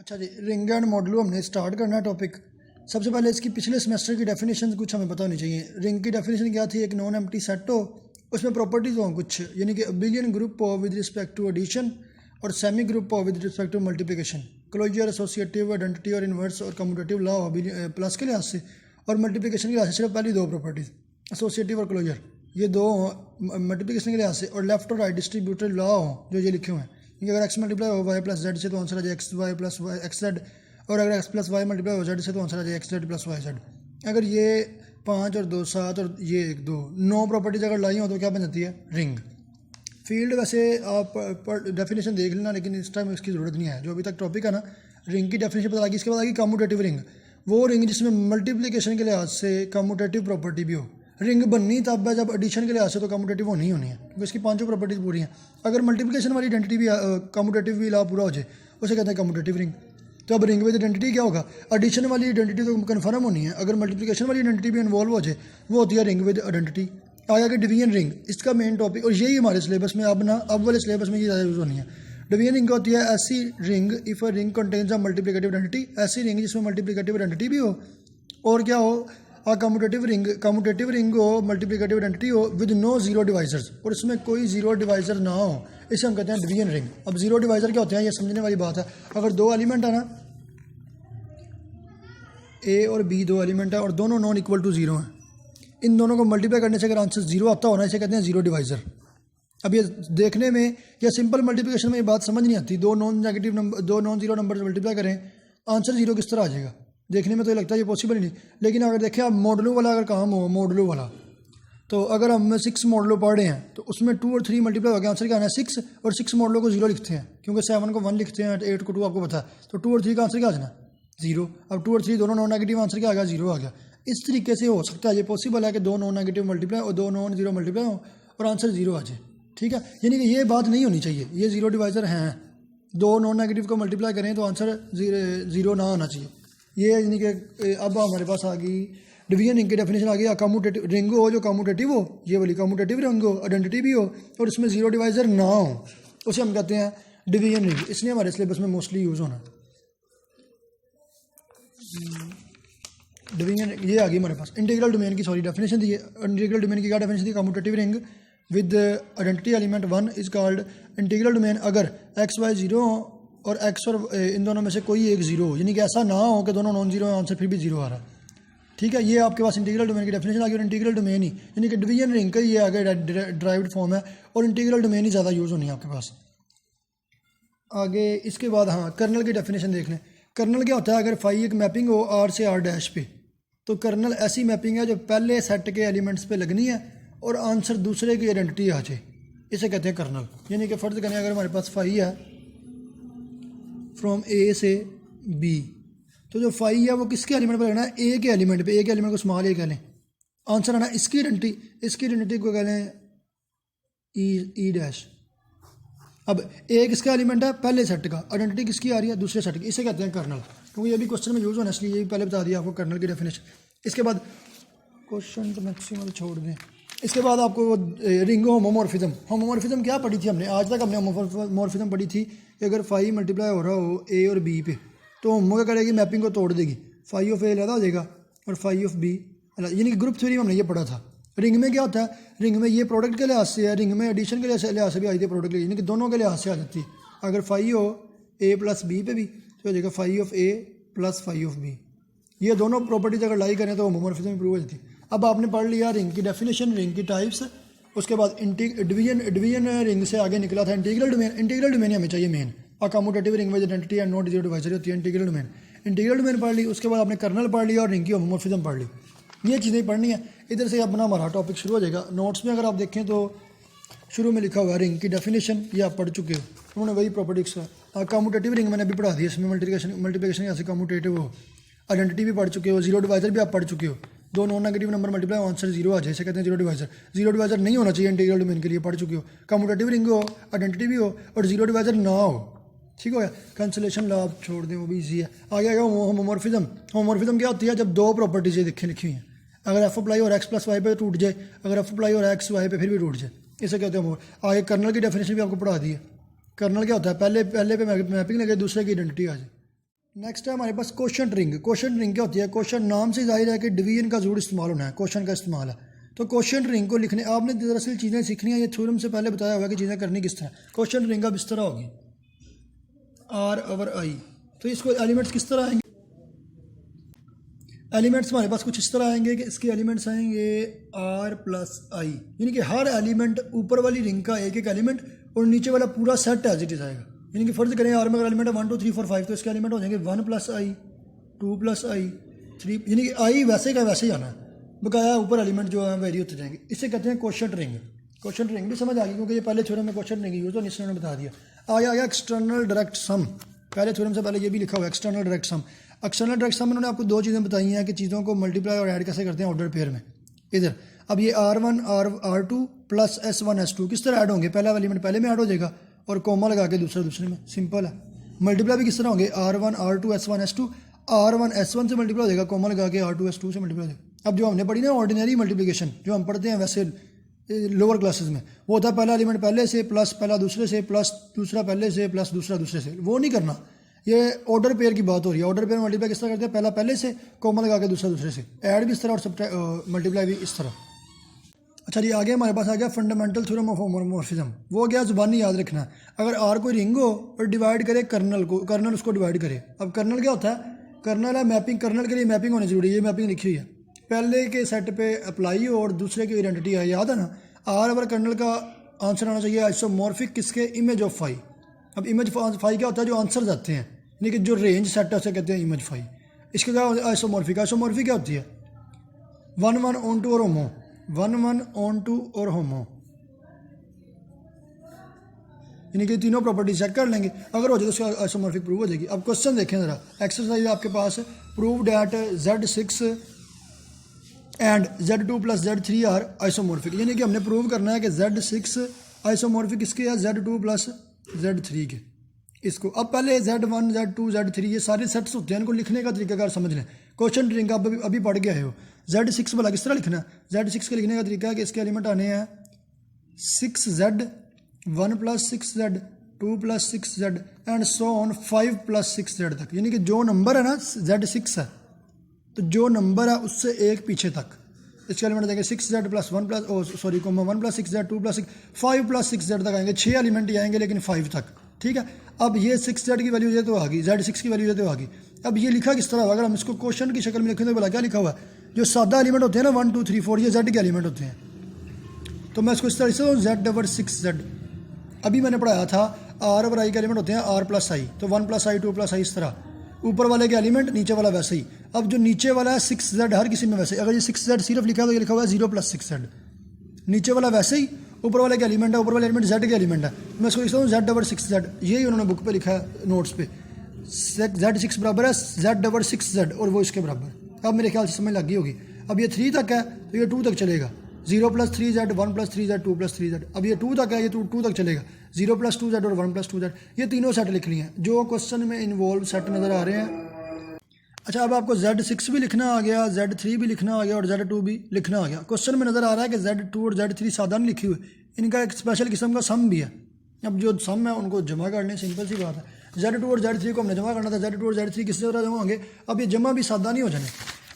अच्छा जी, ring and modulo हमने start करना है टॉपिक। सबसे पहले इसकी पिछले सेमेस्टर की डेफिनेशन कुछ हमें पता होनी चाहिए। रिंग की डेफिनेशन क्या थी? एक नॉन एम्प्टी सेट हो, उसमें प्रॉपर्टीज हों कुछ, यानी कि अबिलियन ग्रुप हो विद रिस्पेक्ट टू एडिशन और सेमी ग्रुप हो with respect to multiplication, closure, associative, identity और इन्वर्स और कम्यूटेटिव लॉ हो प्लस के लिहाज से, और मल्टीप्लिकेशन के लिहाज से सिर्फ पहली दो प्रॉपर्टीज एसोसिएटिव और क्लोजर, ये दो हों मल्टीप्लिकेशन के लिहाज से, और लेफ्ट और राइट डिस्ट्रीब्यूटेड लॉ हो जो ये लिखे हुए हैं। क्योंकि अगर एक्स मल्टीप्लाई हो वाई प्लस जेड से तो आंसर आ जाए x Y plus Y x Z, और अगर एक्स प्लस वाई मल्टीप्लाई हो जेड से तो आंसर आ जाए x Z plus Y Z. अगर ये 5 और 2 7 और ये 1 2 9 प्रॉपर्टीज अगर लाई हो तो क्या बन जाती है? रिंग। फील्ड वैसे आप डेफिनेशन देख लेना, लेकिन इस टाइम इसकी ज़रूरत नहीं है। जो अभी तक टॉपिक है ना, रिंग की डेफिनेशन पता लगी। इसके बाद आएगी कम्यूटेटिव रिंग, वो रिंग जिसमें मल्टीप्लिकेशन के लिहाज से कम्यूटेटिव प्रॉपर्टी भी हो। रिंग बननी तब है जब एडिशन के लिहाज से तो कम्यूटेटिव होनी ही होनी है, क्योंकि इसकी पांचों प्रॉपर्टीज पूरी हैं। अगर मल्टीप्लिकेशन वाली आइडेंटिटी भी कम्यूटेटिव भी लॉ पूरा हो जाए, उसे कहते हैं कम्यूटेटिव रिंग। तो अब रिंग विद आइडेंटिटी क्या होगा? एडिशन वाली आइडेंटिटी तो कन्फर्म होनी है, अगर मल्टीप्लिकेशन वाली आइडेंटिटी भी इन्वॉल्व हो जाए वो होती है रिंग विद आइडेंटिटी। आगे कि डिवीजन रिंग, इसका मेन टॉपिक, और यही हमारे सिलेबस में अब वाले सिलेबस में ये ज़्यादा यूज़ होनी है। डिवीजन रिंग होती है ऐसी ring if a ring contains a multiplicative identity, ऐसी रिंग जिसमें मल्टीप्लिकेटिव आइडेंटिटी भी हो और क्या हो, कम्यूटेटिव रिंग हो, मल्टीप्लिकेटिव आइडेंटिटी हो विद नो जीरो डिवाइजर्स, और इसमें कोई जीरो डिवाइजर ना हो, इसे हम कहते हैं डिवीजन रिंग। अब जीरो डिवाइजर क्या होते हैं ये समझने वाली बात है। अगर दो एलिमेंट है ना, ए और बी दो एलिमेंट है और दोनों नॉन इक्वल टू जीरो हैं, इन दोनों को मल्टीप्लाई करने से अगर आंसर जीरो आता हो ना, इसे कहते हैं जीरो डिवाइजर। अब ये देखने में या सिंपल मल्टीप्लिकेशन में ये बात समझ नहीं आती, दो नॉन जीरो नंबर से मल्टीप्लाई करें, आंसर जीरो किस तरह आ जाएगा? देखने में तो ये लगता है ये पॉसिबल ही नहीं। लेकिन अगर देखें आप मॉडलो वाला अगर काम हो, मॉडलो वाला, तो अगर हम 6 मॉडलो पढ़ रहे हैं तो उसमें 2 और 3 मल्टीप्लाई हो गया, आंसर क्या आना है 6, और 6 मॉडलो को जीरो लिखते हैं क्योंकि 7 को 1 लिखते हैं, 8 को 2 आपको पता है, तो 2 और 3 का आंसर क्या आ जाना? जीरो। अब 2 और 3 दोनों नॉन नेगेटिव, आंसर क्या आ गया? जीरो आ गया। इस तरीके से हो सकता है, ये पॉसिबल है कि दो नॉन नेगेटिव मल्टीप्लाई और दो नॉन जीरो मल्टीप्लाई हो और आंसर जीरो आ जाए। ठीक है, यानी कि ये बात नहीं होनी चाहिए, ये जीरो डिवाइजर हैं, दो नॉन नेगेटिव को मल्टीप्लाई करें तो आंसर जीरो ना आना चाहिए। ये यानी कि अब हमारे पास आ गई डिवीजन रिंग की डेफिनेशन आ गई। कम्यूटेटिव रिंग हो जो कम्यूटेटिव हो, ये वाली कम्यूटेटिव रिंग हो, आइडेंटिटी भी हो और इसमें जीरो डिवाइजर ना हो, उसे हम कहते हैं डिवीजन रिंग। इसलिए हमारे सिलेबस में मोस्टली यूज़ होना डिवीजन। ये आ गई हमारे पास इंटीग्रल डोमेन की, सॉरी डेफिनेशन दी है। इंटीग्रल डोमेन की क्या डेफिनेशन थी? Commutative ring with identity element 1 is called integral domain अगर एक्स वाई जीरो हो और एक्स और इन दोनों में से कोई एक जीरो हो, यानी कि ऐसा ना हो कि दोनों नॉन जीरो है, आंसर फिर भी जीरो आ रहा है। ठीक है, ये आपके पास इंटीग्रल डोमेन की डेफिनेशन आ गई। और इंटीग्रल डोमेन ही यानी कि डिवीजन रिंग का ये आगे ड्राइव्ड फॉर्म है, और इंटीग्रल डोमेन ही ज़्यादा यूज़ होनी है आपके पास आगे। इसके बाद हाँ, कर्नल की डेफिनेशन देख लें। कर्नल क्या होता है? अगर फाई एक मैपिंग हो आर से आर डैश पे, तो कर्नल ऐसी मैपिंग है जो पहले सेट के एलिमेंट्स पे लगनी है और आंसर दूसरे की आइडेंटिटी आ जाए, इसे कहते हैं कर्नल। यानी कि फ़र्ज़ करें अगर हमारे पास फाई है फ्रॉम ए से बी, तो जो फाई है वो किसके एलिमेंट पर लगना है? ए के एलिमेंट पे। ए के एलिमेंट को स्मॉल ए कह लें, आंसर आना इसकी आइडेंटिटी को कह लें ई डैश। अब ए किसका एलिमेंट है? पहले सेट का, आइडेंटिटी किसकी आ रही है? दूसरे सेट की, इसे कहते हैं कर्नल। क्योंकि ये भी क्वेश्चन में यूज़ होना, इसलिए ये पहले बता दिया आपको कर्नल की डेफिनेशन। इसके बाद क्वेश्चन तो मैक्सिमम छोड़ दें। इसके बाद आपको रिंग होमोमॉर्फिज्म क्या पढ़ी थी हमने? आज तक हमने होमोमॉर्फिज्म पढ़ी थी कि अगर फाई मल्टीप्लाई हो रहा हो ए और बी पे, तो होमो क्या करेगी? मैपिंग को तोड़ देगी, फाई ऑफ ए अलग हो जाएगा और फाई ऑफ बी अलग, यानी कि ग्रुप थ्योरी में हमने ये पढ़ा था। रिंग में क्या होता है? रिंग में ये प्रोडक्ट के लिहाज से है, रिंग में एडिशन के लिहाज से भी आई थी प्रोडक्ट, यानी कि दोनों के लिहाज से आ जाती है। अगर फाई हो ए प्लस बी पे भी तो हो जाएगा phi of A plus phi of B. ये दोनों प्रॉपर्टीज अगर लाई करें तो होमोमॉर्फिज्म प्रूव हो जाती है। अब आपने पढ़ लिया रिंग की डेफिनेशन, रिंग की टाइप्स, उसके बाद डिवीजन रिंग से आगे निकला था इंटीग्रल डोमेन। इंटीग्रल डोमेन हमें चाहिए मेन, और commutative ring with identity and not zero divisor होती है इंटीग्रल डोमेन। इंटीग्रल डोमेन पढ़ ली, उसके बाद आपने कर्नल पढ़ लिया और रिंग की होमोमॉर्फिज्म पढ़ ली। ये चीज़ें पढ़नी है। इधर से अपना हमारा टॉपिक शुरू हो जाएगा। नोट्स में अगर आप देखें तो शुरू में लिखा हुआ है रिंग की डेफिनेशन, ये आप पढ़ चुके हो, उन्होंने वही प्रॉपर्टीज का। कम्यूटेटिव रिंग मैंने अभी पढ़ा दिया, इसमें मल्टीप्लिकेशन कैसे कम्यूटेटिव हो, आइडेंटिटी भी पढ़ चुके हो, जीरो डिवाइजर भी आप पढ़ चुके हो। दो non negative number multiply answer zero आ जाए, इसे कहते हैं जीरो डिवाइजर। जीरो डिवाइजर नहीं होना चाहिए इंटीग्रल डोमेन के लिए, पढ़ चुके हो। कम्यूटेटिव रिंग हो, आइडेंटिटी भी हो और जीरो डिवाइजर ना हो, ठीक हो गया। कैंसलेशन लॉ आप छोड़ दें, वो भी ईजी है। आगे आएगा होमोमॉर्फिज्म। होमोमॉर्फिज्म क्या होती है? जब दो प्रॉपर्टीज लिखी हुई हैं, अगर एफ अप्लाई और एक्स प्लस वाई पे टूट जाए, अगर एफ अप्लाई और एक्स वाई पे फिर भी टूट जाए, इसे कहते हैं। आगे कर्नल की डेफिनेशन भी आपको पढ़ा दी है। कर्नल क्या होता है? पहले पे मैपिंग लगे, दूसरे की आइडेंटिटी आ जाए। नेक्स्ट है हमारे पास क्वेश्चन रिंग। क्वेश्चन रिंग क्या होती है? क्वेश्चन नाम से जाहिर है कि डिवीजन का जरूर इस्तेमाल होना है, क्वेश्चन का इस्तेमाल है। तो क्वेश्चन रिंग को लिखने आपने दरअसल चीज़ें सीखनी है, ये थ्योरम से पहले बताया हुआ है कि चीज़ें करनी किस तरह। क्वेश्चन रिंग अब इस तरह होगी आर ओवर आई। तो इसको एलिमेंट्स किस तरह आएंगे? एलिमेंट्स हमारे पास कुछ इस तरह आएंगे कि इसके एलिमेंट्स आएंगे आर प्लस आई, यानी कि हर एलिमेंट ऊपर वाली रिंग का एक एक एलिमेंट और नीचे वाला पूरा सेट एज इट इज आएगा। यानी कि फर्ज करें आर में अगर एलिमेंट है 1 2 3 4 5, तो इसके एलिमेंट हो जाएंगे 1 प्लस आई, 2 प्लस आई, 3, यानी कि आई वैसे का वैसे ही आना है, बकाया ऊपर एलिमेंट जो है वेरी होते जाएंगे। इसे कहते हैं क्वेश्चन रिंग। क्वेश्चन रिंग भी समझ आ गई क्योंकि ये पहले थ्योरम में क्वेश्चन रिंग यूज, तो निश्चय ने बता दिया। आया एक्सटर्नल डायरेक्ट सम, पहले थ्योरम से पहले ये भी लिखा हुआ है external direct sum. External direct sum उन्होंने आपको दो चीज़ें बताई हैं कि चीज़ों को मल्टीप्लाई और ऐड कैसे करते हैं ऑर्डर पेयर में। इधर अब ये R1 R2 plus S1 S2 किस तरह ऐड होंगे? पहला एलिमेंट पहले में ऐड हो जाएगा और कोमा लगा के दूसरे में, सिंपल है। मल्टीप्लाई भी किस तरह होंगे? R1 R2 S1 S2, R1 S1 से मल्टीप्लाई हो जाएगा, कोमा लगा के R2 S2 से मल्टीप्लाई हो जाएगा। अब जो हमने पढ़ी ना ऑर्डिनरी मल्टीप्लिकेशन, जो हम पढ़ते हैं वैसे लोअर क्लासेस में, वो होता है पहला एलिमेंट पहले से प्लस पहला दूसरे से प्लस दूसरा पहले से प्लस दूसरा दूसरे से, वो नहीं करना। ये ऑर्डर पेयर की बात हो रही है। ऑर्डर पेयर मल्टीप्लाई किस तरह करते हैं? पहला पहले से कोमा लगा के दूसरा दूसरे से, ऐड भी इस तरह और मल्टीप्लाई भी इस तरह। अच्छा जी, आगे हमारे पास आ गया फंडामेंटल थ्योरम ऑफ होमोमॉर्फिज्म। वो क्या जुबानी याद रखना है। अगर आर कोई रिंग हो और डिवाइड करे कर्नल को, कर्नल उसको डिवाइड करे। अब कर्नल क्या होता है? कर्नल है मैपिंग, कर्नल के लिए मैपिंग होनी जरूरी है, ये मैपिंग लिखी हुई है। पहले के सेट पे अप्लाई हो और दूसरे की आइडेंटिटी है, याद है ना। आर ओवर कर्नल का आंसर आना चाहिए आइसोमॉर्फिक किसके? Image of phi. अब इमेज फाई क्या होता है? जो आंसर आते हैं, यानी कि जो रेंज सेट है उसे कहते हैं इमेज फाई। इसके क्या आइसोमॉर्फिक? आइसोमॉर्फिक क्या होती है? 1 1 ऑन टू और होमो, 1 1 ऑन टू और होमो, यानी कि तीनों प्रॉपर्टी चेक कर लेंगे, अगर हो जाए तो उसका आइसोमॉर्फिक प्रूव हो जाएगी। अब क्वेश्चन देखें जरा, एक्सरसाइज आपके पास prove that Z6 and Z2 plus Z3 are isomorphic, यानी कि हमने प्रूव करना है कि Z6 आइसोमॉर्फिक इसके है Z2 प्लस Z3 के। इसको अब पहले Z1 Z2 Z3 ये सारे सेट्स होते हैं, इनको लिखने का तरीकाकार समझ लें। क्वेश्चन रिंग आप अभी पढ़ के आए हो। Z6 वाला किस तरह लिखना है? Z6 के लिखने का तरीका है कि इसके एलिमेंट आने हैं 6Z, 1 plus 6Z, 2 plus 6Z and so on 5 plus 6Z तक, यानी कि जो नंबर है ना Z6 है, तो जो नंबर है उससे एक पीछे तक इसके एलिमेंट देंगे 6Z plus 1 plus 1 plus 6Z, 2 plus 6, 5 plus 6Z तक आएंगे। 6 एलिमेंट ही आएंगे लेकिन 5 तक, ठीक है। अब ये 6Z की वैल्यू ये तो आ गई, Z6 की वैल्यू ये तो आ गई। अब ये लिखा किस तरह होगा? अगर हम इसको क्वेश्चन की शक्ल में लिखें तो बोला क्या लिखा हुआ है? जो सादा एलिमेंट होते हैं ना 1 2 3 4, ये Z के एलिमेंट होते हैं, तो मैं इसको इस तरह से Z ओवर 6Z। अभी मैंने पढ़ाया था R ओवर I के एलिमेंट होते हैं R प्लस I, तो 1 प्लस I 2 प्लस I, इस तरह ऊपर वाले के एलिमेंट, नीचे वाला वैसे ही। अब जो नीचे वाला है 6Z हर किसी में वैसे, अगर ये 6Z सिर्फ लिखा है तो ये लिखा हुआ है 0 प्लस 6Z, नीचे वाला वैसे ही, ऊपर वाले के एलिमेंट है, ऊपर वाले एलिमेंट Z के एलिमेंट है, मैं इसको लिखता हूँ Z ओवर 6Z। यही उन्होंने बुक पे लिखा है नोट्स पे, Z6 बराबर है Z ओवर 6Z और वो इसके बराबर। अब मेरे ख्याल से समझ लग गई होगी। अब ये 3 तक है तो ये 2 तक चलेगा, 0 plus 3Z, 1 plus 3Z, 2 plus 3Z। अब ये 2 तक है, ये 2 तक चलेगा, 0 प्लस 2Z और 1 प्लस 2Z। ये तीनों सेट लिख लिए हैं जो क्वेश्चन में इन्वॉल्व सेट नज़र आ रहे हैं। अच्छा, अब आपको Z6 भी लिखना आ गया, Z3 भी लिखना आ गया और Z2 भी लिखना आ गया। क्वेश्चन में नज़र आ रहा है कि Z2 और Z3 सादा नहीं लिखी हुई, इनका एक स्पेशल किस्म का सम भी है। अब जो सम है उनको जमा कर लें, सिंपल सी बात है। Z2 और Z3 को हमने जमा करना था, Z2 और Z3 किस तरह जमा होंगे? अब ये जमा भी सादा नहीं हो जाने,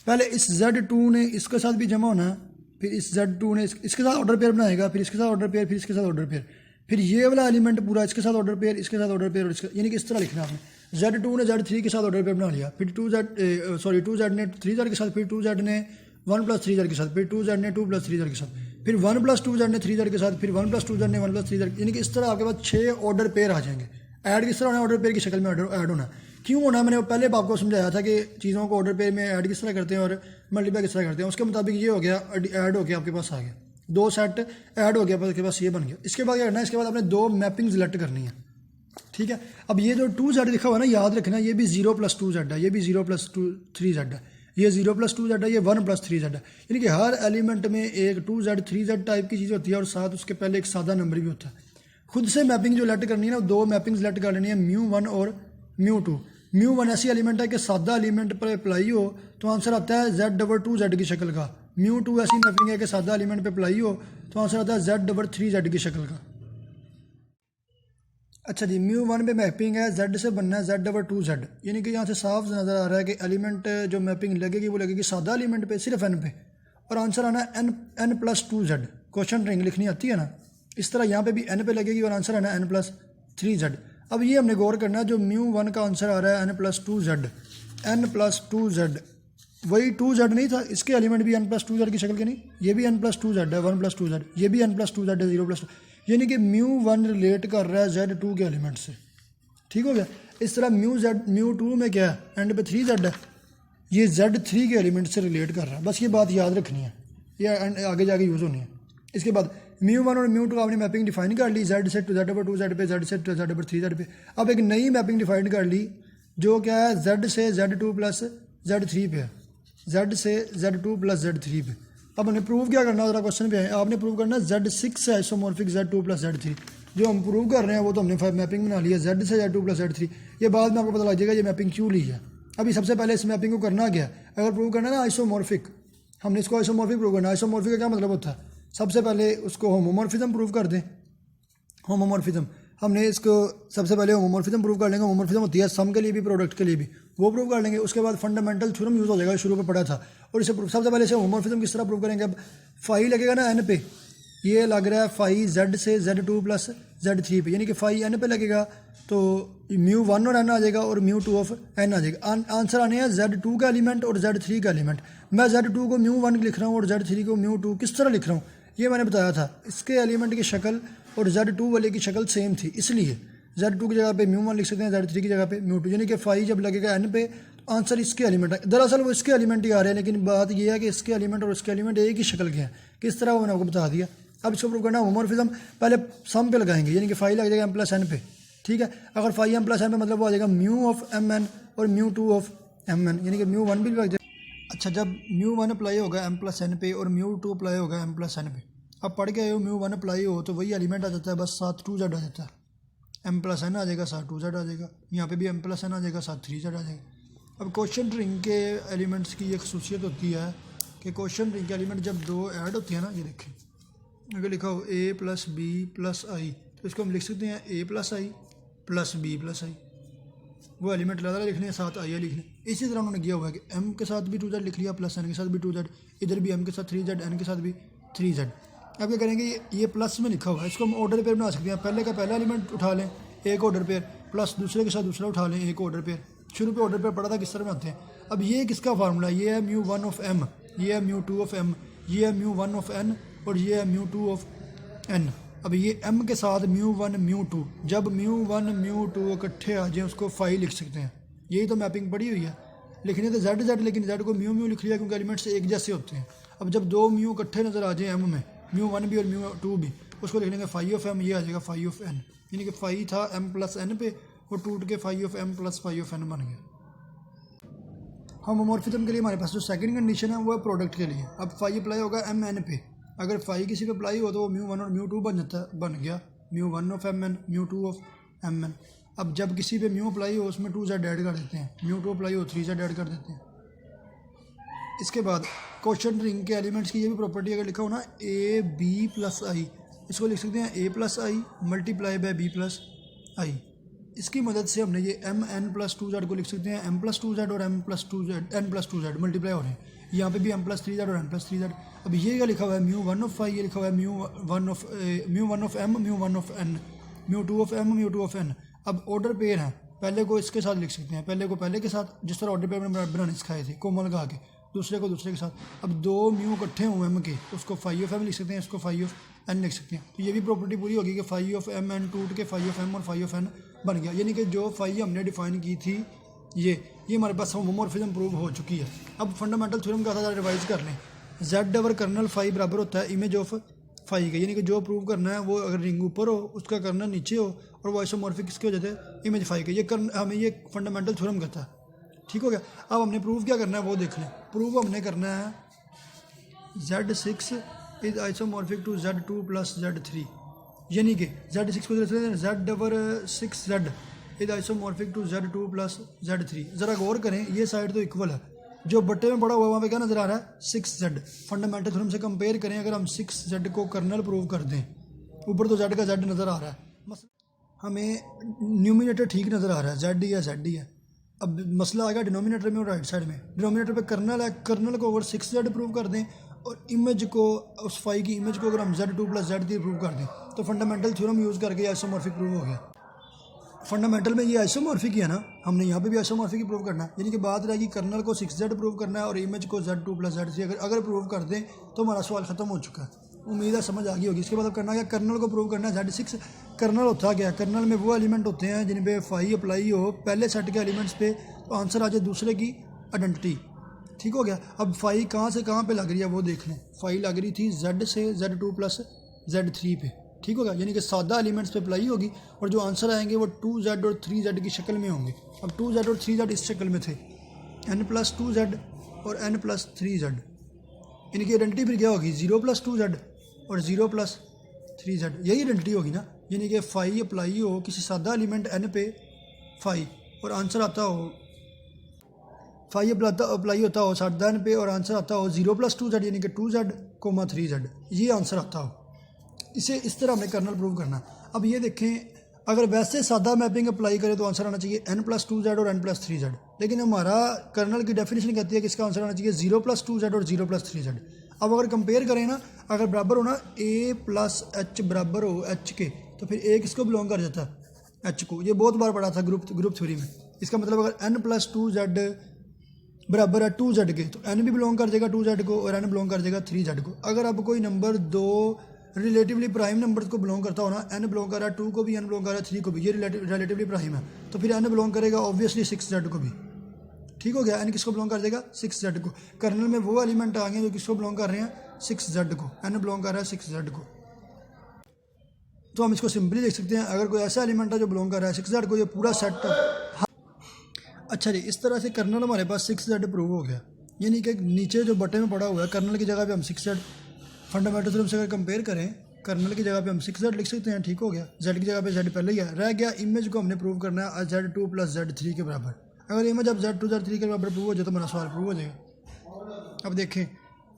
पहले इस Z2 ने इसके साथ भी जमा होना है, फिर इस Z2 ने इसके साथ ऑर्डर पेयर बनाएगा, फिर इसके साथ ऑर्डर पेयर, फिर इसके साथ ऑर्डर पेयर, फिर ये वाला एलिमेंट पूरा इसके साथ ऑर्डर पेयर, इसके साथ ऑर्डर पेयर और इसका, यानी कि इस तरह लिखना आपने। Z2 ने Z3 के साथ ऑर्डर पेयर बना लिया, फिर 2Z ने 3Z के साथ, फिर 2Z ने 1 प्लस 3Z के साथ, फिर 2Z ने 2 प्लस 3Z के साथ, फिर 1 प्लस 2Z ने 3Z के साथ, फिर 1 प्लस 2Z ने 1 प्लस 3Z, यानी कि इस तरह आपके पास 6 ऑर्डर पेयर आ जाएंगे। ऐड किस तरह होना है? ऑर्डर पेयर की शक्ल में ऐड होना। क्यों होना? मैंने पहले आपको समझाया था कि चीज़ों को ऑर्डर पेयर में ऐड किस तरह करते हैं और मल्टीप्लाई किस तरह करते हैं। उसके मुताबिक ये हो गया, ऐड हो गया आपके पास आ गया, 2 सेट ऐड हो गया, आपके पास ये बन गया। इसके बाद क्या करना है? इसके बाद आपने 2 मैपिंग सेलेक्ट करनी है, ठीक है। अब ये जो 2Z लिखा हुआ है ना, याद रखना ये भी 0 प्लस 2Z है, ये भी 0 प्लस 3Z है, ये 0 प्लस 2Z है, ये 1 प्लस 3Z है, यानी कि हर एलिमेंट में एक 2Z 3Z टाइप की चीज़ होती है और साथ उसके पहले एक सादा नंबर भी होता है। खुद से मैपिंग जो सेलेक्ट करनी है ना, 2 मैपिंग सेलेक्ट कर लेनी है, μ1 और μ2। μ1 ऐसी एलिमेंट है कि सादा एलिमेंट पर अप्लाई हो तो आंसर आता है Z ओवर 2Z की शक्ल का। μ2 ऐसी मैपिंग है कि सादा एलिमेंट पर अप्लाई हो तो आंसर आता है Z ओवर 3Z की शक्ल का। अच्छा जी, म्यू वन पे मैपिंग है जेड से बनना है जेड ओवर टू जेड, यानी कि यहाँ से साफ नज़र आ रहा है कि एलिमेंट जो मैपिंग लगेगी वो लगेगी सादा एलिमेंट पे सिर्फ एन पे, और आंसर आना है n plus two z. Question ring लिखनी आती है ना, इस तरह यहाँ पे भी एन पे लगेगी और आंसर आना है एन प्लस थ्री जेड। अब ये हमने गौर करना है, जो म्यू वन का आंसर आ रहा है n plus two Z, N plus two z, वही टू जेड नहीं था, इसके एलिमेंट भी एन प्लस टू जेड की शक्ल के नहीं, ये भी एन प्लस टू जेड है, वन प्लस टू जेड, ये भी एन प्लस टू जेड है, जीरो प्लस टू, यानी कि म्यू वन रिलेट कर रहा है जेड टू के एलिमेंट से। ठीक हो गया। इस तरह म्यू टू में क्या है, एंड पे थ्री जेड है, ये जेड थ्री के एलिमेंट से रिलेट कर रहा है। बस ये बात याद रखनी है, ये आगे जाके यूज़ होनी है। इसके बाद म्यू वन और म्यू टू आपने मैपिंग डिफाइन कर ली, जेड से to Z over to Z पे, जेड से to Z over three Z पे। अब एक नई मैपिंग डिफाइन कर ली जो क्या है, जेड से Z two plus Z three पे है, जेड से Z two plus Z three पे। अब हमने प्रूव क्या करना है, जरा क्वेश्चन पे है, आपने प्रूव करना है जेड सिक्स है isomorphic Z two plus Z three. जो हम प्रूव कर रहे हैं वो तो हमने मैपिंग बना ली है जेड से Z two plus Z three. ये बाद में आपको पता लग जाएगा ये मैपिंग क्यों ली है। अभी सबसे पहले इस मैपिंग को करना क्या है, अगर प्रूव करना है ना आइसोमॉर्फिक, हमने इसको आइसोमॉर्फिक प्रूव करना है। आइसोमॉर्फिक का क्या मतलब होता है, सबसे पहले उसको होमोमॉर्फिज्म प्रूव कर दें। होमोमॉर्फिज्म हमने इसको सबसे पहले होमोमॉर्फिज्म प्रूव कर लेंगे। होमोमॉर्फिज्म होती है सम के लिए भी प्रोडक्ट के लिए भी, वो प्रूव कर लेंगे। उसके बाद फंडामेंटल थ्योरम यूज़ हो जाएगा, शुरू में पढ़ा था। और इसे सबसे पहले इसे होमोमॉर्फिज्म किस तरह प्रूव करेंगे, अब फाई लगेगा ना एन पे, ये लग रहा है फाई जेड से Z two plus Z three पे, यानी कि फाई एन पे लगेगा तो म्यू वन और एन आ जाएगा और म्यू टू ऑफ एन आ जाएगा। आंसर आने हैं जेड टू का एलिमेंट और जेड थ्री का एलिमेंट। मैं जेड टू को म्यू वन लिख रहा हूँ और जेड थ्री को म्यू टू किस तरह लिख रहा हूँ ये मैंने बताया था। इसके एलिमेंट की शक्ल और जेड टू वाले की शक्ल सेम थी, इसलिए जेड टू की जगह पे म्यू वन लिख सकते हैं, जेड थ्री की जगह पे म्यू टू, यानी कि फाई जब लगेगा एन पे तो आंसर इसके एलिमेंट है। दरअसल वो इसके एलिमेंट ही आ रहे हैं, लेकिन बात यह है कि इसके एलिमेंट और इसके एलिमेंट एक ही शक्ल के हैं। किस तरह वो मैंने आपको बता दिया। अब इसको प्रूव करना होमोमॉर्फिज्म, पहले सम पे लगाएंगे, यानी कि फाई लग जाएगा एम प्लस एन पे। ठीक है, अगर फाई एम प्लस एन पे मतलब वो आ जाएगा म्यू ऑफ एम एन और mu two of M n, यानी कि म्यू वन भी लग जाएगा। अच्छा, जब म्यू वन अप्लाई होगा एम प्लस एन पे और म्यू टू अप्लाई होगा एम प्लस एन पे, अब पढ़ के आए हो म्यू वन अप्लाई हो तो वही एलिमेंट आ जाता है, बस साथ टू जेड आ जाता है, एम प्लस एन आ जाएगा साथ टू जेड आ जाएगा, यहाँ पे भी एम प्लस एन आ जाएगा साथ थ्री जेड आ जाएगा। अब क्वेश्चन रिंग के एलिमेंट्स की एक खसूसियत होती है कि क्वेश्चन रिंग के एलिमेंट जब दो ऐड होती है ना, ये देखें अगर लिखा हो ए प्लस बी प्लस आई तो इसको हम लिख सकते हैं A plus I plus B plus आई। वो एलिमेंट ज़्यादा लिखने हैं, साथ आई लिखने। इसी तरह उन्होंने किया हुआ है कि एम के साथ भी टू जेड लिख लिया प्लस एन के साथ भी टू जेड, इधर भी एम के साथ थ्री जेड एन के साथ भी थ्री जेड। अब क्या करेंगे, ये प्लस में लिखा हुआ है, इसको हम ऑर्डर पेयर बना सकते हैं। पहले का पहला एलिमेंट उठा लें एक ऑर्डर पेयर, प्लस दूसरे के साथ दूसरा उठा लें एक ऑर्डर पेयर। शुरू पे ऑर्डर पेयर पढ़ा था किस तरह बनाते हैं। अब ये किसका फार्मूला, ये है म्यू वन ऑफ एम, ये है म्यू टू ऑफ एम, ये है म्यू वन ऑफ एन और ये है म्यू टू ऑफ एन। अब ये एम के साथ म्यू वन म्यू टू, जब म्यू वन म्यू टू इकट्ठे आ जाए उसको फाई लिख सकते हैं। यही तो मैपिंग पड़ी हुई है। लिखने तो जेड जेड, लेकिन जेड को म्यू म्यू लिख लिया क्योंकि एलिमेंट्स एक जैसे होते हैं। अब जब दो म्यू इकट्ठे नजर आ जाए एम में, म्यू वन भी और म्यू टू भी, उसको लिख लेंगे फाई ऑफ एम, ये आ जाएगा फाई ऑफ एन, यानी कि फाई था एम प्लस एन पे वो टूट के phi of m plus phi of n बन गया। होमोमॉर्फिज्म के लिए हमारे पास जो सेकंड कंडीशन है वो है प्रोडक्ट के लिए। अब फाई अप्लाई होगा एम एन पे, अगर फाई किसी पे अप्लाई हो तो वो म्यू वन और म्यू टू बन जाता है, बन गया mu one of M N mu two of M N. अब जब किसी पे म्यू अप्लाई हो उसमें टू जेड ऐड कर देते हैं, म्यू टू अप्लाई हो थ्री जेड ऐड कर देते हैं। इसके बाद क्वेश्चन रिंग के एलिमेंट्स की ये भी प्रॉपर्टी अगर लिखा हो ना ए बी प्लस आई, इसको लिख सकते हैं A plus I multiply by B plus I. इसकी मदद से हमने ये M N plus two Z को लिख सकते हैं एम प्लस टू जेड और M plus two Z N plus two Z multiply हो रहे हैं, यहाँ पे भी एम प्लस थ्री जेड और एम प्लस थ्री जेड। अब ये क्या लिखा हुआ है म्यू वन ऑफ फाई, ये लिखा हुआ है mu one of M mu one of N mu two of M mu two of N. अब ऑर्डर पेयर हैं, पहले को इसके साथ लिख सकते हैं, पहले को पहले के साथ जिस तरह ऑर्डर पेयर बनाने सिखाए थे कोमल लगा के, दूसरे को दूसरे के साथ। अब दो म्यू इकट्ठे हुए एम के, उसको फाई ऑफ एम लिख सकते हैं, इसको फाई ऑफ एन लिख सकते हैं। तो ये भी प्रॉपर्टी पूरी होगी कि फाई ऑफ एम एन टूट के फाई ऑफ एम और फाई ऑफ एन बन गया, यानी कि जो फाई हमने डिफाइन की थी ये हमारे पास होमोमॉर्फिज्म प्रूव हो चुकी है। अब फंडामेंटल थ्योरम का था रिवाइज कर लें। जेड ओवर कर्नल फाई बराबर होता है इमेज ऑफ फाई का, यानी कि जो प्रूव करना है वो अगर रिंग ऊपर हो उसका कर्नल नीचे हो और वो आइसोमॉर्फिक किसके वजह से इमेज फाई का, ये हमें ये फंडामेंटल थ्योरम कहता है। ठीक हो गया। अब हमने प्रूव क्या करना है वो देख लें। प्रूव हमने करना है Z6 is isomorphic to Z2 plus Z3, यानी कि Z6 को Z over 6Z is isomorphic to Z2 plus Z3। ज़रा गौर करें, ये साइड तो इक्वल है, जो बट्टे में पड़ा हुआ वहाँ पे क्या नज़र आ रहा है 6Z। फंडामेंटल थ्योरम से कंपेयर करें, अगर हम 6Z को कर्नल प्रूव कर दें, ऊपर तो Z का Z नज़र आ रहा है। हमें न्यूमिनेटर ठीक नज़र आ रहा है, जेड ही है जेड ही है। अब मसला आएगा डिनोमिनेटर में और राइट साइड में। डिनोमिनेटर पे कर्नल है, कर्नल को अगर 6z प्रूव कर दें और इमेज को, उस फाई की इमेज को अगर हम z2 + z3 प्रूव कर दें तो फंडामेंटल थ्योरम यूज़ करके आइसोमॉर्फिक प्रूव हो गया। फंडामेंटल में ये आइसोमॉर्फिक ही है ना, हमने यहाँ पे भी आइसोमॉर्फिक ही प्रूव करना है। यानी कि बात रहेगी कर्नल को 6z प्रूव करना है और इमेज को z2 + z3 अगर प्रूव कर दें तो हमारा सवाल ख़त्म हो चुका है। उम्मीद है समझ आ गई होगी। इसके बाद करना क्या, कर्नल को प्रूव करना है z6। कर्नल होता क्या, कर्नल में वो एलिमेंट होते हैं जिन पे फाई अप्लाई हो पहले सेट के एलिमेंट्स पे तो आंसर आ जाए दूसरे की आइडेंटिटी। ठीक हो गया। अब फाई कहाँ से कहाँ पे लग रही है वो देख लें। फाई लग रही थी z से z2 + z3 पे। ठीक होगा, यानी कि सादा एलिमेंट्स पे अप्लाई होगी और जो आंसर आएंगे वो 2z और 3z की शक्ल में होंगे। अब 2z और 3z इस शक्ल में थे, n + 2z और n + 3z। इनकी आइडेंटिटी फिर क्या होगी, 0 + 2z और 0 + 3z। यही आइडेंटिटी होगी ना। यानी कि फाई अप्लाई हो किसी सादा एलिमेंट n पे फाई और आंसर आता हो, फाई अप्लाई होता हो सादा n पे और आंसर आता हो 0 + 2z यानी कि 2z, 3z, ये आंसर आता हो। इसे इस तरह हमें कर्नल प्रूव करना। अब ये देखें, अगर वैसे सादा मैपिंग अप्लाई करें तो आंसर आना चाहिए n + 2z और n + 3z, लेकिन हमारा कर्नल की डेफिनेशन कहती है कि इसका आंसर आना चाहिए 0 + 2z और 0 + 3z। अब अगर कंपेयर करें ना, अगर बराबर हो ना a + h बराबर हो h के, तो फिर a किसको बिलोंग कर जाता है, h को। ये बहुत बार पढ़ा था ग्रुप थ्योरी में। इसका मतलब अगर n + 2z बराबर है 2z के तो n भी बिलोंग कर जाएगा 2z को और n बिलोंग कर जाएगा 3z को। अगर अब कोई नंबर दो रिलेटिवली प्राइम नंबर को बिलोंग करता हो ना, n बिलोंग कर रहा है 2 को भी, n बिलोंग कर रहा है 3 को भी, ये रिलेटिवली प्राइम है, तो फिर n बिलोंग करेगा ऑब्वियसली 6z को भी। ठीक हो गया, n किसको बिलोंग कर देगा, 6z को। कर्नल में वो एलिमेंट आ गए जो किसको बिलोंग कर रहे हैं, 6z को। n बिलोंग कर रहा है 6z को। तो हम इसको सिंपली देख सकते हैं, अगर कोई ऐसा एलिमेंट है जो बिलोंग कर रहा है 6z को, ये पूरा सेट। अच्छा जी, इस तरह से कर्नल हमारे पास 6z प्रूव हो गया। यानी कि नीचे जो बटे में पड़ा हुआ है कर्नल की जगह पे हम 6z, फंडामेंटल थ्योरम से अगर कंपेयर करें कर्नल की जगह पे हम 6z लिख सकते हैं। ठीक हो गया, z की जगह पे z पहले ही है। रह गया इमेज को हमने प्रूव करना है z2 + z3 के बराबर। अगर इमेज अब z2 z3 के बराबर प्रूव हो जाए तो हमारा सवाल प्रूव हो जाएगा। अब देखें,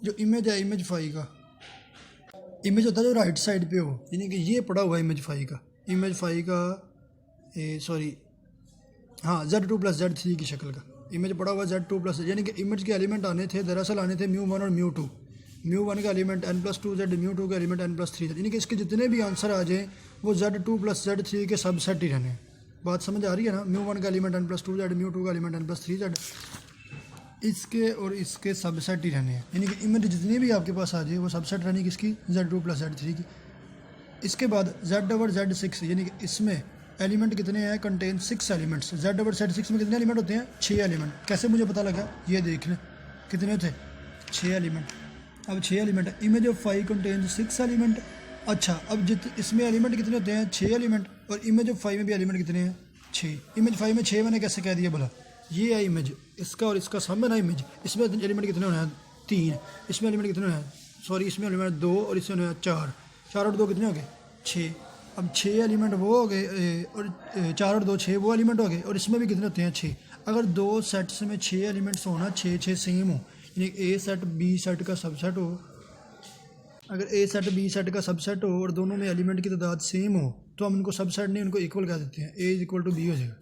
जो इमेज है इमेज फाई का, इमेज होता है जो राइट साइड पे हो, यानी कि ये पड़ा हुआ है इमेज फाई का, इमेज फाई का सॉरी हाँ z2 + z3 की शक्ल का इमेज पड़ा हुआ z2 +, यानी कि इमेज के एलिमेंट आने थे, दरअसल आने थे μ1 और μ2। μ1 का एलिमेंट n + 2z, μ2 का एलिमेंट n + 3z, यानी कि इसके जितने भी आंसर आ जाएँ वो z2 + z3 के सबसेट ही रहने हैं। बात समझ आ रही है ना। μ1 का एलिमेंट n + 2z, μ2 का एलिमेंट n + 3z, इसके और इसके सबसेट ही रहने हैं। यानी कि इमेज जितनी भी आपके पास आ जाए वो सबसेट रहनी किसकी, z2 + z3 की। इसके बाद z और z6, यानी कि इसमें एलिमेंट कितने हैं, कंटेन 6 एलिमेंट्स। z और z6 में कितने एलिमेंट होते हैं, 6 एलिमेंट। कैसे मुझे पता लगा, ये देख लें कितने थे, 6 एलिमेंट। अब 6 एलिमेंट है, image of phi contain 6 element. अच्छा, अब इसमें एलिमेंट कितने होते हैं, 6 एलिमेंट, और इमेज ऑफ फाई में भी एलिमेंट कितने हैं, 6। इमेज फाई में 6 मैंने कैसे कह दिया भला, ये है इमेज, इसका और इसका सम है ना इमेज। इसमें एलिमेंट कितने होने हैं, 3। इसमें एलिमेंट कितने हैं, सॉरी इसमें एलिमेंट 2 और इसमें होने 4। 4 और 2 कितने हो गए, 6। अब 6 एलिमेंट वो हो गए और 4 और 2 6 वो एलिमेंट हो गए, और इसमें भी कितने होते हैं, 6। अगर दो सेट्स में 6 एलिमेंट्स होना, 6 सेम हो, यानी ए सेट बी सेट का सबसेट हो। अगर ए सेट बी सेट का सबसेट हो और दोनों में एलिमेंट की तादाद सेम हो तो हम उनको सबसेट नहीं, उनको इक्वल कह देते हैं, ए = बी हो जाएगा।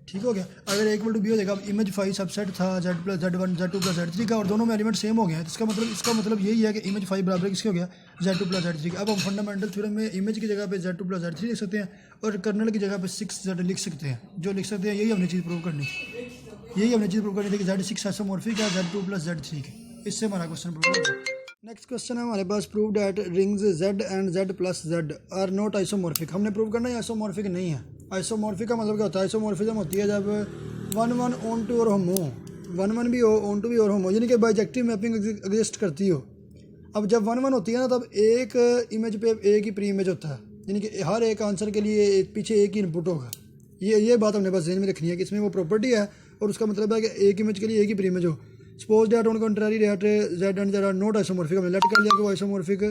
ठीक हो गया। अगर ए = बी हो जाएगा, अब इमेज फाई सबसेट था z + z1 z2 + z3 का और दोनों में एलिमेंट सेम हो गया है, इसका मतलब यही है कि इमेज फाई बराबर किसके हो गया, z2 + z3 का। अब हम फंडामेंटल थ्योरम में इमेज की जगह पे z2 + z3 लिख सकते हैं और कर्नल की जगह पे 6z लिख सकते हैं। जो लिख सकते हैं, यही हमने चीज़ प्रूव करनी थी, यही हमने चीज़ प्रूव करनी थी कि z6 आइसोमॉर्फिक है z2 + z3 के। इससे हमारा क्वेश्चन प्रूव हो गया। नेक्स्ट क्वेश्चन है हमारे पास, prove that rings z and z + z are not isomorphic. हमने प्रूव करना है आइसोमॉर्फिक नहीं है। आइसोमॉर्फिक का मतलब क्या होता है, आइसोमॉर्फिज्म होती है जब 1 ऑन टू और होमो, 1 भी हो, ऑन टू भी और होमो, यानी कि बाइजेक्टिव मैपिंग एग्जिस्ट करती हो। अब जब 1 होती है ना, तब एक इमेज पे एक ही प्री इमेज होता है, यानी कि हर एक आंसर के लिए पीछे एक ही इनपुट होगा। ये बात हमने बस ध्यान में रखनी है कि इसमें वो प्रॉपर्टी है और उसका मतलब है कि एक इमेज के लिए एक ही प्री इमेज हो। Suppose that on contrary that z and z are not isomorphic, हमने लेट कर लिया कि वो आइसोमॉर्फिक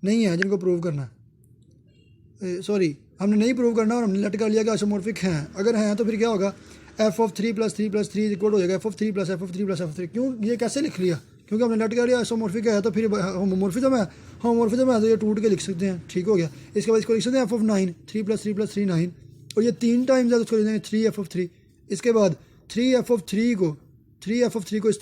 नहीं है, जिनको प्रूव करना है, सॉरी हमने नहीं प्रूव करना और हमने लेट कर लिया कि आइसोमॉर्फिक हैं। अगर हैं तो फिर क्या होगा, f of 3 + 3 + 3 इक्वल हो जाएगा f of 3 + f of 3 + f of 3। क्यों ये कैसे लिख लिया, क्योंकि हमने लेट कह लिया आइसोमॉर्फिक है तो फिर होमोमॉर्फिज्म है, होमोमॉर्फिज्म है तो ये टूट के लिख सकते हैं, ठीक हो गया। इसके बाद इसको लिख सकते हैं f(9), 3 + 3 + 3 9, और ये 3 टाइम्स है तो उसको लिख देंगे 3f(3). इसके बाद 3f(3) को